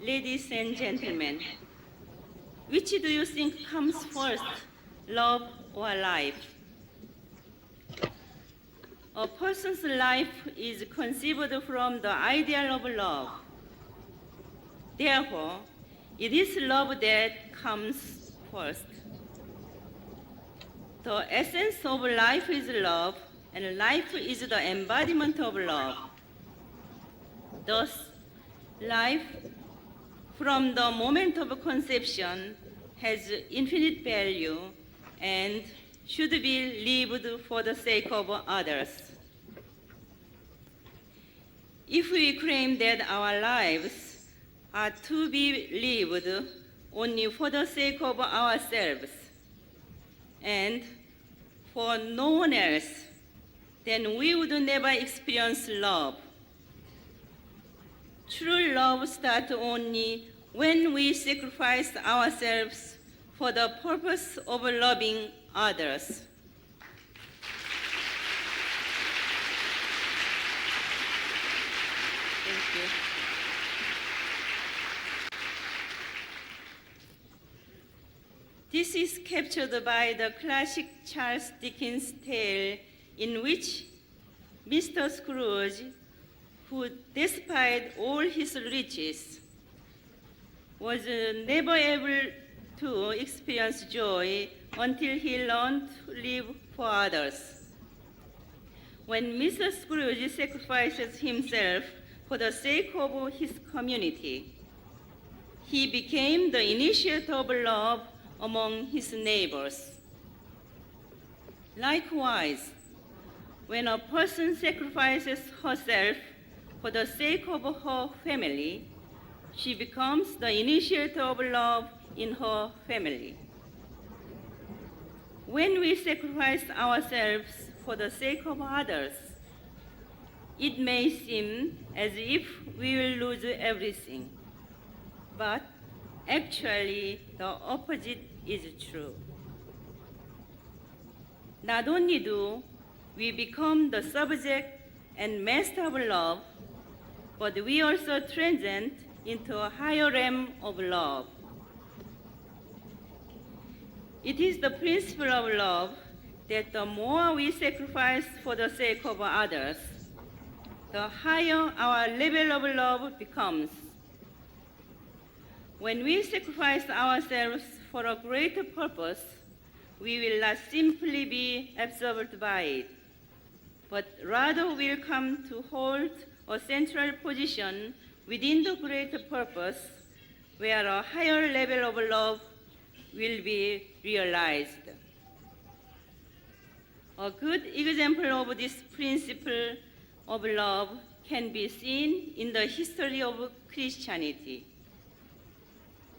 Ladies and gentlemen, which do you think comes first, love or life? A person's life is conceived from the ideal of love. Therefore, it is love that comes first. The essence of life is love, and life is the embodiment of love. Thus, life from the moment of conception has infinite value and should be lived for the sake of others. If we claim that our lives are to be lived only for the sake of ourselves and for no one else, then we would never experience love. True love starts only when we sacrifice ourselves for the purpose of loving others. Thank you. This is captured by the classic Charles Dickens tale in which Mr. Scrooge, who despite all his riches, was never able to experience joy until he learned to live for others. When Mr. Scrooge sacrifices himself for the sake of his community, he became the initiator of love among his neighbors. Likewise, when a person sacrifices herself for the sake of her family, she becomes the initiator of love in her family. When we sacrifice ourselves for the sake of others, it may seem as if we will lose everything, but actually the opposite is true. Not only do we become the subject and master of love, but we also transcend into a higher realm of love. It is the principle of love that the more we sacrifice for the sake of others, the higher our level of love becomes. When we sacrifice ourselves for a greater purpose, we will not simply be absorbed by it, but rather will come to hold a central position within the greater purpose, where a higher level of love will be realized. A good example of this principle of love can be seen in the history of Christianity.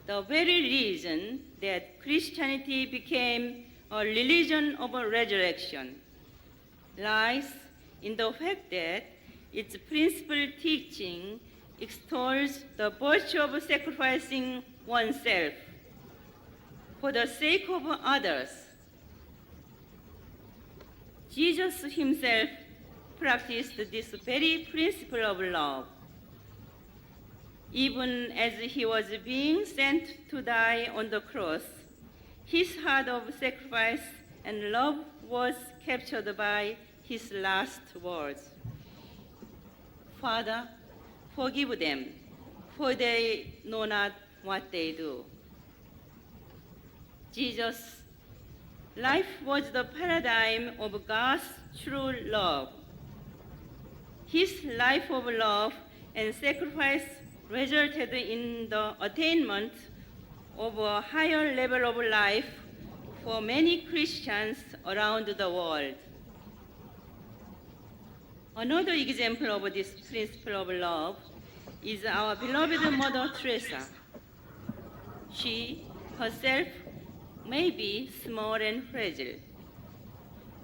The very reason that Christianity became a religion of resurrection lies in the fact that its principal teaching extols the virtue of sacrificing oneself for the sake of others. Jesus himself practiced this very principle of love. Even as he was being sent to die on the cross, his heart of sacrifice and love was captured by his last words. Father, forgive them, for they know not what they do. Jesus' life was the paradigm of God's true love. His life of love and sacrifice resulted in the attainment of a higher level of life for many Christians around the world. Another example of this principle of love is our beloved Mother Teresa. She herself may be small and fragile,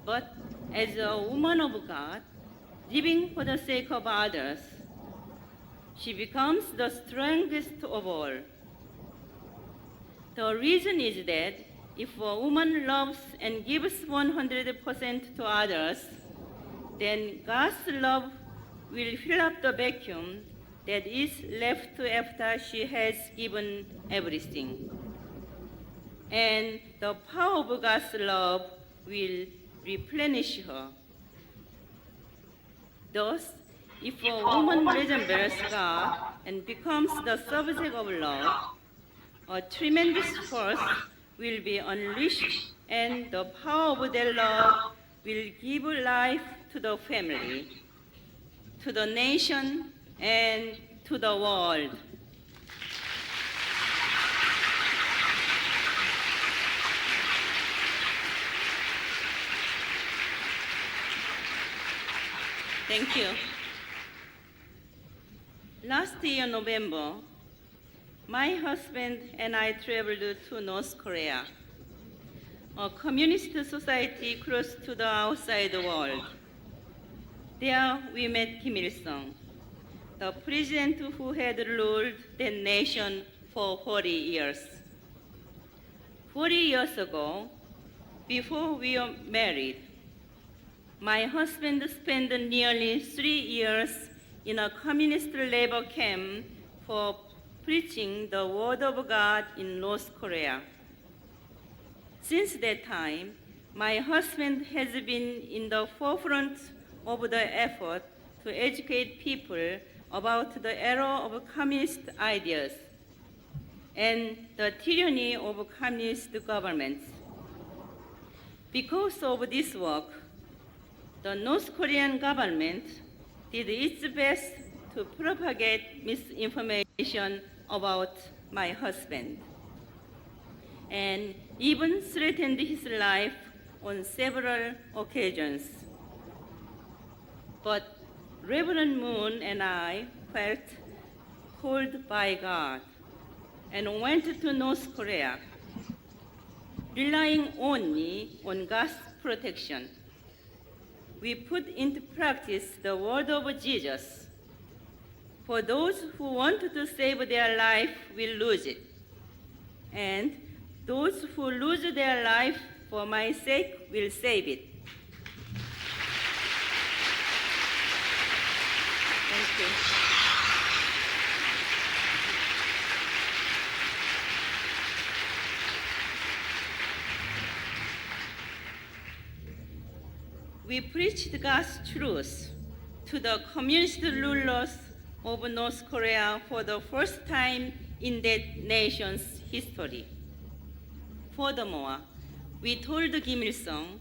but as a woman of God, living for the sake of others, she becomes the strongest of all. The reason is that if a woman loves and gives 100% to others, then God's love will fill up the vacuum that is left after she has given everything. And the power of God's love will replenish her. Thus, if a woman resembles God and becomes the subject of love, a tremendous force will be unleashed, and the power of their love will give life to the family, to the nation, and to the world. Thank you. Last year, November, my husband and I traveled to North Korea, a communist society close to the outside world. There we met Kim Il-sung, the president who had ruled the nation for 40 years. 40 years ago, before we were married, my husband spent nearly 3 years in a communist labor camp for preaching the word of God in North Korea. Since that time, my husband has been in the forefront of the effort to educate people about the error of communist ideas and the tyranny of communist governments. Because of this work, the North Korean government did its best to propagate misinformation about my husband, and even threatened his life on several occasions. But Reverend Moon and I felt called by God and went to North Korea, relying only on God's protection. We put into practice the word of Jesus. For those who want to save their life will lose it, and those who lose their life for my sake will save it. Thank you. We preached God's truth to the communist rulers of North Korea for the first time in that nation's history. Furthermore, we told Kim Il-sung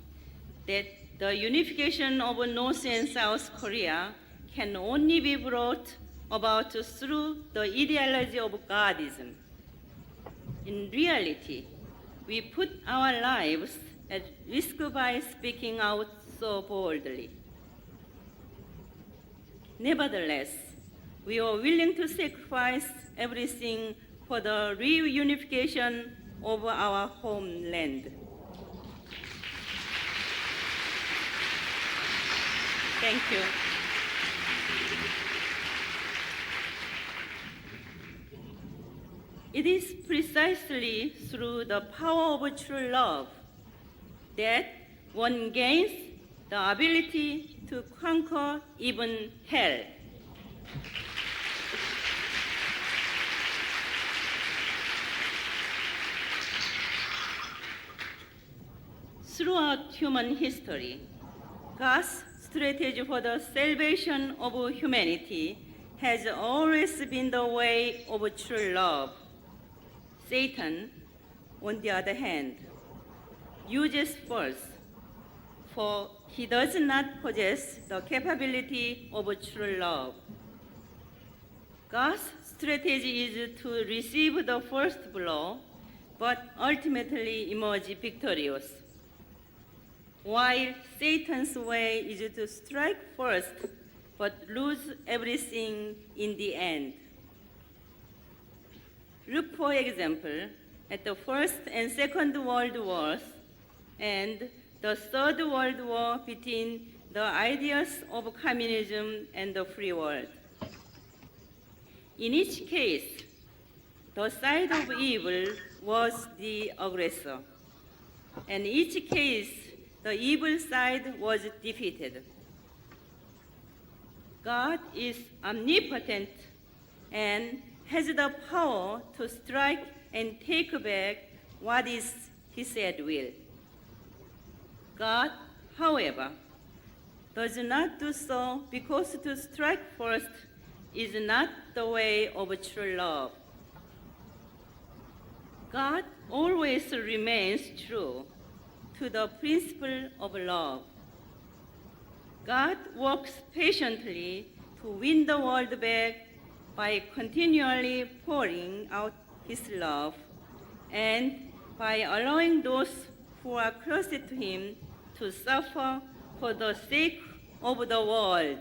that the unification of North and South Korea can only be brought about through the ideology of Godism. In reality, we put our lives at risk by speaking out so boldly. Nevertheless, we are willing to sacrifice everything for the reunification of our homeland. Thank you. It is precisely through the power of true love that one gains the ability to conquer even hell. Throughout human history, God's strategy for the salvation of humanity has always been the way of true love. Satan, on the other hand, uses force, for he does not possess the capability of true love. God's strategy is to receive the first blow, but ultimately emerge victorious, while Satan's way is to strike first, but lose everything in the end. Look, for example, at the First and Second World Wars and the Third World War between the ideas of communism and the free world. In each case, the side of evil was the aggressor, and in each case, the evil side was defeated. God is omnipotent and has the power to strike and take back what is he said will. God, however, does not do so because to strike first is not the way of true love. God always remains true to the principle of love. God works patiently to win the world back by continually pouring out his love and by allowing those who are closest to him to suffer for the sake of the world.